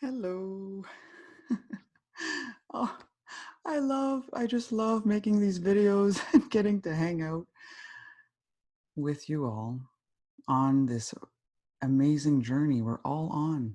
Hello. Oh, I just love making these videos and getting to hang out with you all on this amazing journey we're all on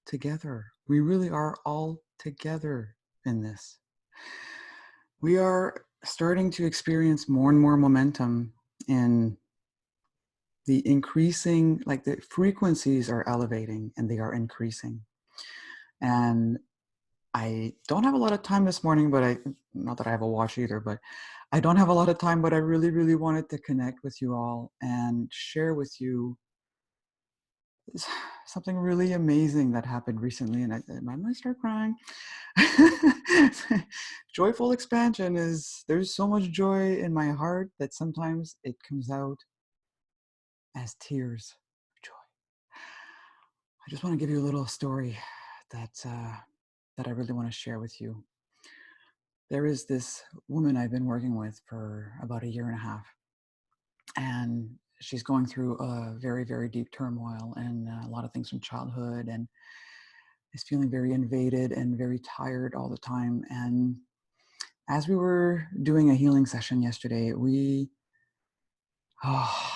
together. We really are all together in this. We are starting to experience more and more momentum in the increasing, like the frequencies are elevating and they are increasing. And I don't have a lot of time this morning, but not that I have a watch either, but I don't have a lot of time, but I really, really wanted to connect with you all and share with you something really amazing that happened recently. And I might start crying. Joyful expansion there's so much joy in my heart that sometimes it comes out as tears of joy. I just want to give you a little story that I really want to share with you. There is this woman I've been working with for about a year and a half, and she's going through a very, very deep turmoil and a lot of things from childhood, and is feeling very invaded and very tired all the time. And as we were doing a healing session yesterday, oh,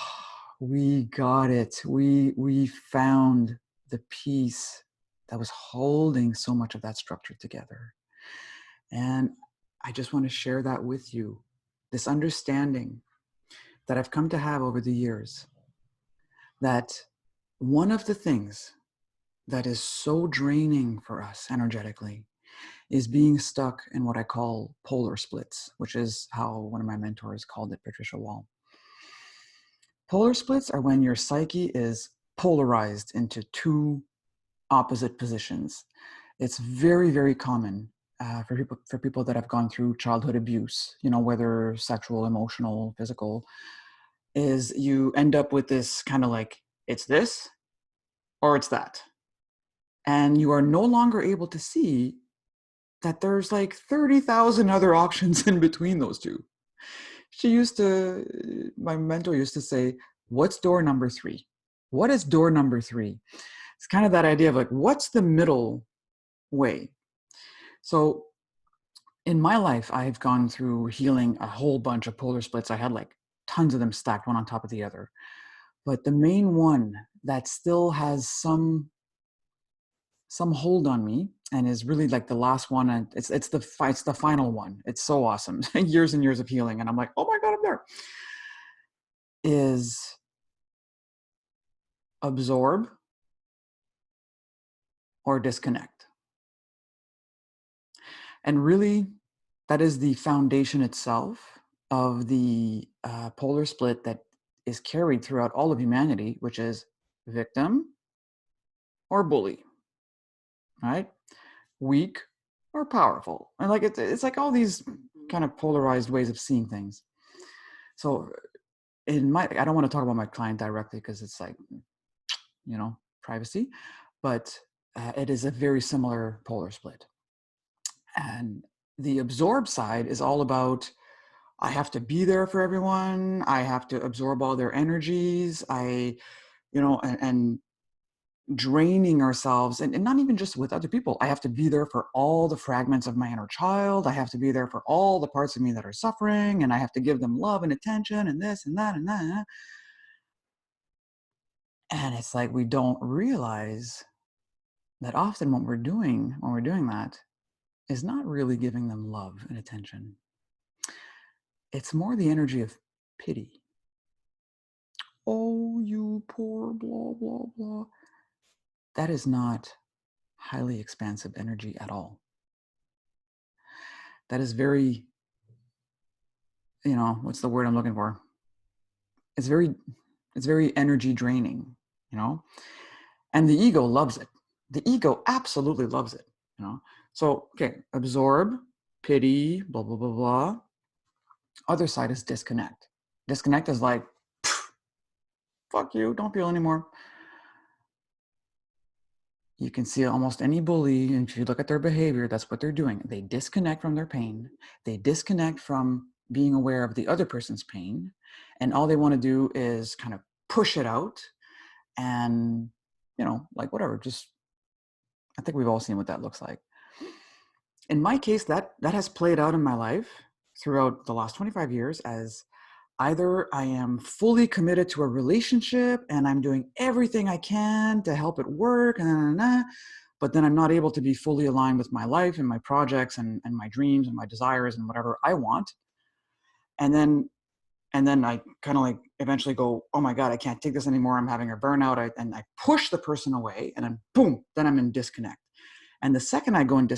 we got it. We found the piece that was holding so much of that structure together. And I just want to share that with you. This understanding that I've come to have over the years, that one of the things that is so draining for us energetically is being stuck in what I call polar splits, which is how one of my mentors called it, Patricia Wall. Polar splits are when your psyche is polarized into two opposite positions. It's very, very common for people that have gone through childhood abuse, whether sexual, emotional, physical, is you end up with this kind of like, it's this or it's that. And you are no longer able to see that there's like 30,000 other options in between those two. My mentor used to say, what's door number 3? What is door number 3? It's kind of that idea of like, what's the middle way? So in my life, I've gone through healing a whole bunch of polar splits. I had like tons of them stacked one on top of the other. But the main one that still has some hold on me and is really like the last one, and it's the final one. It's so awesome. Years and years of healing, and I'm like, oh my god, I'm there. Is absorb or disconnect. And really, that is the foundation itself of the polar split that is carried throughout all of humanity, which is victim or bully, right? Weak or powerful. And like it's like all these kind of polarized ways of seeing things. So I don't want to talk about my client directly because it's like, privacy, but it is a very similar polar split. And the absorb side is all about, I have to be there for everyone. I have to absorb all their energies. And draining ourselves, and not even just with other people. I have to be there for all the fragments of my inner child. I have to be there for all the parts of me that are suffering, and I have to give them love and attention and this and that and that. And it's like we don't realize that often what we're doing when we're doing that is not really giving them love and attention. It's more the energy of pity. Oh, you poor blah, blah, blah. That is not highly expansive energy at all. That is very, what's the word I'm looking for? It's very energy draining, and the ego loves it. The ego absolutely loves it, So, okay, absorb, pity, blah, blah, blah, blah. Other side is disconnect. Disconnect is like, fuck you, don't feel anymore. You can see almost any bully, and if you look at their behavior, that's what they're doing. They disconnect from their pain. They disconnect from being aware of the other person's pain. And all they want to do is kind of push it out and, like whatever, just I think we've all seen what that looks like. In my case, that has played out in my life throughout the last 25 years as either I am fully committed to a relationship and I'm doing everything I can to help it work, but then I'm not able to be fully aligned with my life and my projects and my dreams and my desires and whatever I want. And then I kind of like eventually go, oh my God, I can't take this anymore. I'm having a burnout. And I push the person away, and then boom, then I'm in disconnect. And the second I go and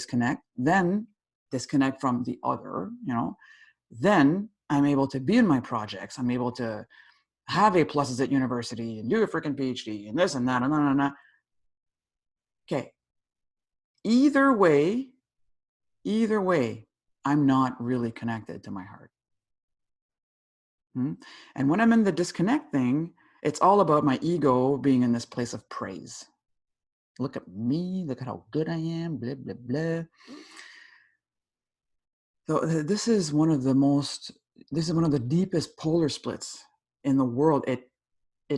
then disconnect from the other, then I'm able to be in my projects. I'm able to have A pluses at university and do a freaking PhD and this and that and that. Okay. Either way, I'm not really connected to my heart. And when I'm in the disconnect thing, it's all about my ego being in this place of praise. Look at me, look at how good I am, blah, blah, blah. So this is one of the deepest polar splits in the world. It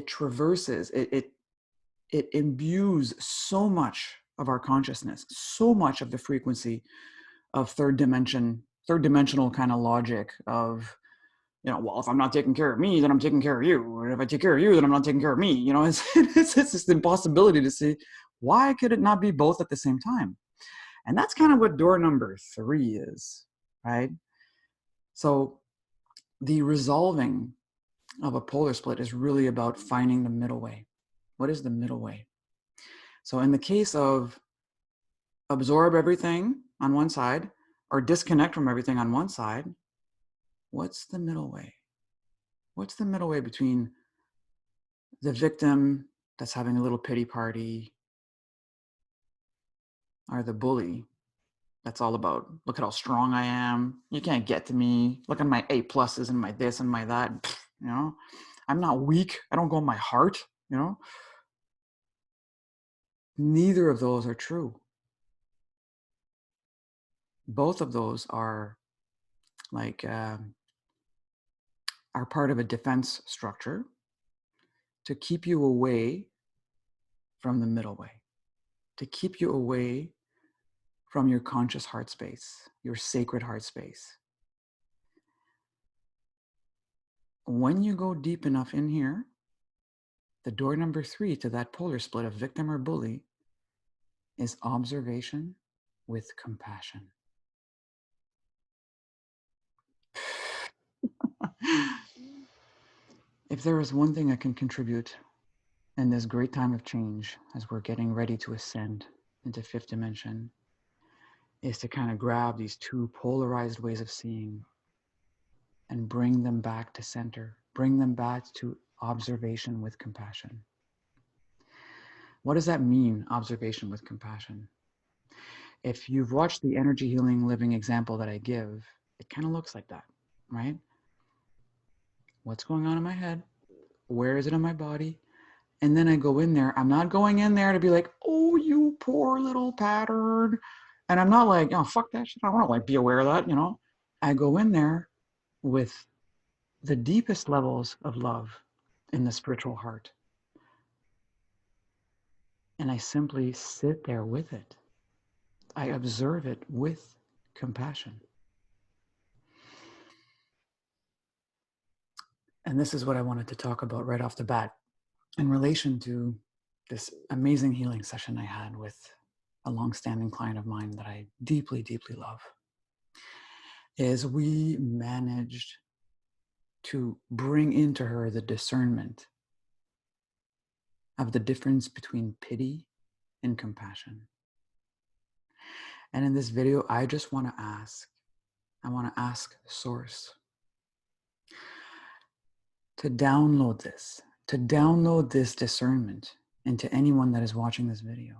traverses, it imbues so much of our consciousness, so much of the frequency of third dimensional kind of logic of, well, if I'm not taking care of me, then I'm taking care of you. And if I take care of you, then I'm not taking care of me. It's this impossibility to see, why could it not be both at the same time? And that's kind of what door number 3 is, right? So the resolving of a polar split is really about finding the middle way. What is the middle way? So in the case of absorb everything on one side or disconnect from everything on one side, what's the middle way? What's the middle way between the victim that's having a little pity party or the bully that's all about, look at how strong I am, you can't get to me, look at my A pluses and my this and my that, I'm not weak, I don't go in my heart, Neither of those are true. Both of those are like are part of a defense structure to keep you away from the middle way, to keep you away from your conscious heart space, your sacred heart space. When you go deep enough in here, the door number 3 to that polar split of victim or bully is observation with compassion. If there is one thing I can contribute in this great time of change as we're getting ready to ascend into 5th dimension, is to kind of grab these two polarized ways of seeing and bring them back to center, bring them back to observation with compassion. What does that mean, observation with compassion? If you've watched the energy healing living example that I give, it kind of looks like that, right? What's going on in my head? Where is it in my body? And then I go in there. I'm not going in there to be like, oh, you poor little pattern. And I'm not like, oh, fuck that shit. I want to like be aware of that, I go in there with the deepest levels of love in the spiritual heart. And I simply sit there with it. I observe it with compassion. And this is what I wanted to talk about right off the bat in relation to this amazing healing session I had with a longstanding client of mine that I deeply, deeply love, is we managed to bring into her the discernment of the difference between pity and compassion. And in this video, I just want to ask Source to download this discernment into anyone that is watching this video,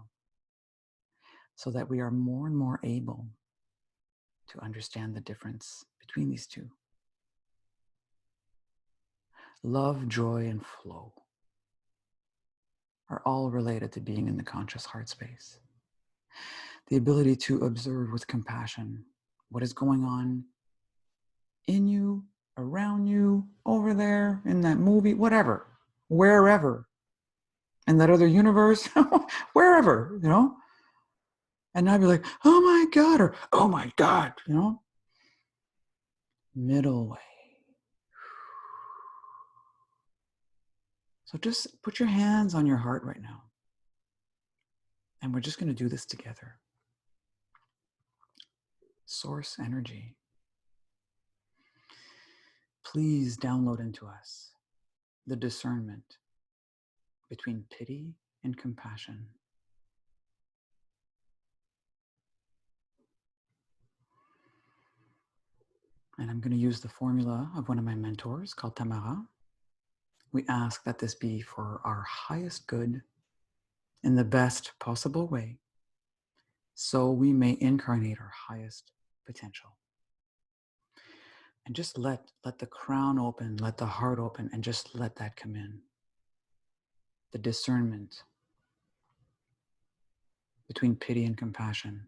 so that we are more and more able to understand the difference between these two. Love, joy, and flow are all related to being in the conscious heart space. The ability to observe with compassion what is going on in you, around you, over there, in that movie, whatever, wherever, in that other universe, wherever, And not be like, oh my God, or oh my God, you know? Middle way. So just put your hands on your heart right now. And we're just going to do this together. Source energy. Please download into us the discernment between pity and compassion. And I'm going to use the formula of one of my mentors called Tamara. We ask that this be for our highest good in the best possible way, so we may incarnate our highest potential. And just let the crown open, let the heart open, and just let that come in. The discernment between pity and compassion.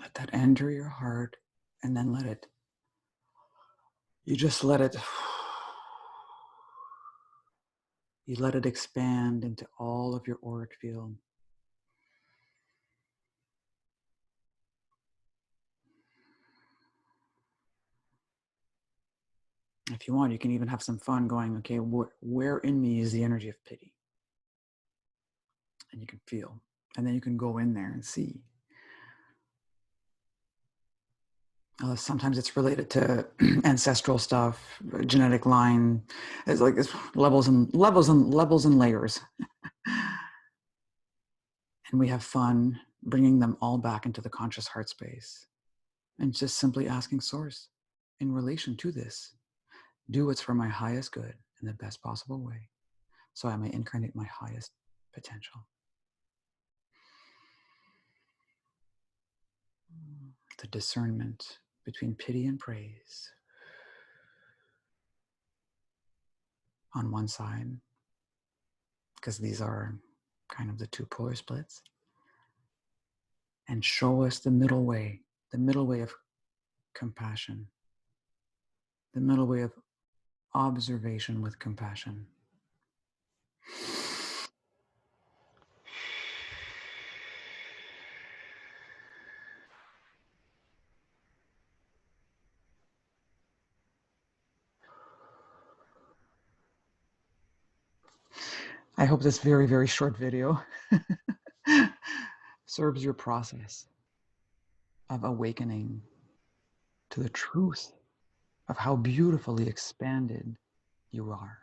Let that enter your heart, and then you just let it, you let it expand into all of your auric field. If you want, you can even have some fun going, okay, where in me is the energy of pity? And you can feel, and then you can go in there and see. Sometimes it's related to ancestral stuff, genetic line. It's levels and layers. And we have fun bringing them all back into the conscious heart space and just simply asking Source, in relation to this, do what's for my highest good in the best possible way, so I may incarnate my highest potential. The discernment between pity and praise on one side, because these are kind of the two polar splits, and show us the middle way of compassion, the middle way of observation with compassion. I hope this very, very short video serves your process of awakening to the truth of how beautifully expanded you are.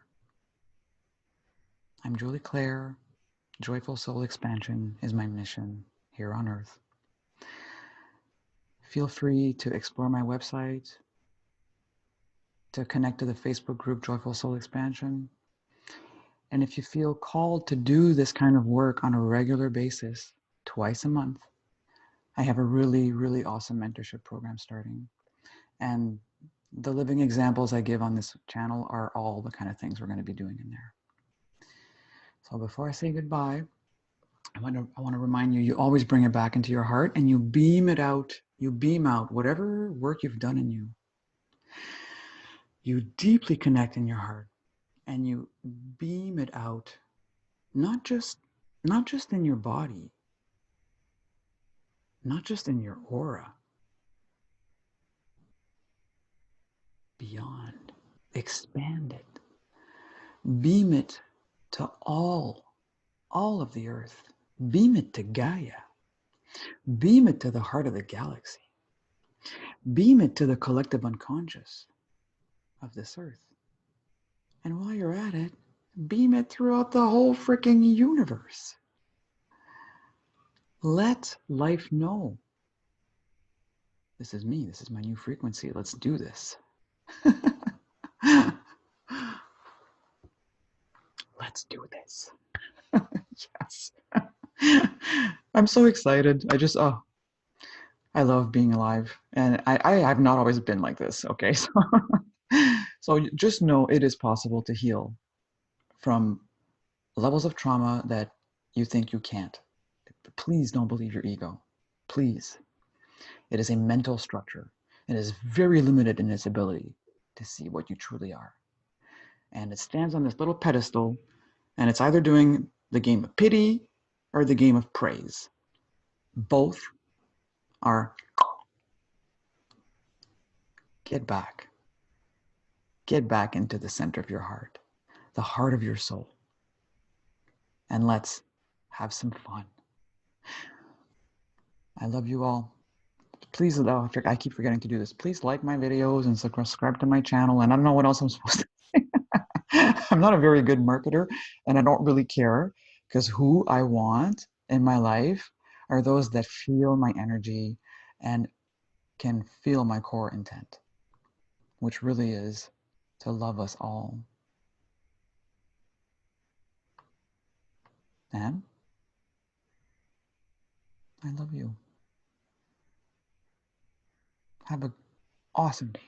I'm Julie Claire. Joyful Soul Expansion is my mission here on Earth. Feel free to explore my website, to connect to the Facebook group Joyful Soul Expansion. And if you feel called to do this kind of work on a regular basis, twice a month, I have a really, really awesome mentorship program starting. And the living examples I give on this channel are all the kind of things we're going to be doing in there. So before I say goodbye, I want to remind you, you always bring it back into your heart and you beam it out. You beam out whatever work you've done in you. You deeply connect in your heart and you beam it out, not just in your body, not just in your aura, beyond, expand it, beam it to all of the earth, beam it to Gaia, beam it to the heart of the galaxy, beam it to the collective unconscious of this earth. And while you're at it, beam it throughout the whole freaking universe. Let life know, this is me, this is my new frequency, let's do this. Let's do this. Yes. I'm so excited. I love being alive. And I have not always been like this, okay? So just know it is possible to heal from levels of trauma that you think you can't. Please don't believe your ego. Please. It is a mental structure. It is very limited in its ability to see what you truly are. And it stands on this little pedestal, and it's either doing the game of pity or the game of praise. Both are get back. Get back into the center of your heart, the heart of your soul. And let's have some fun. I love you all. Please, I keep forgetting to do this. Please like my videos and subscribe to my channel. And I don't know what else I'm supposed to say. I'm not a very good marketer, and I don't really care, because who I want in my life are those that feel my energy and can feel my core intent, which really is to love us all. And I love you. Have an awesome day.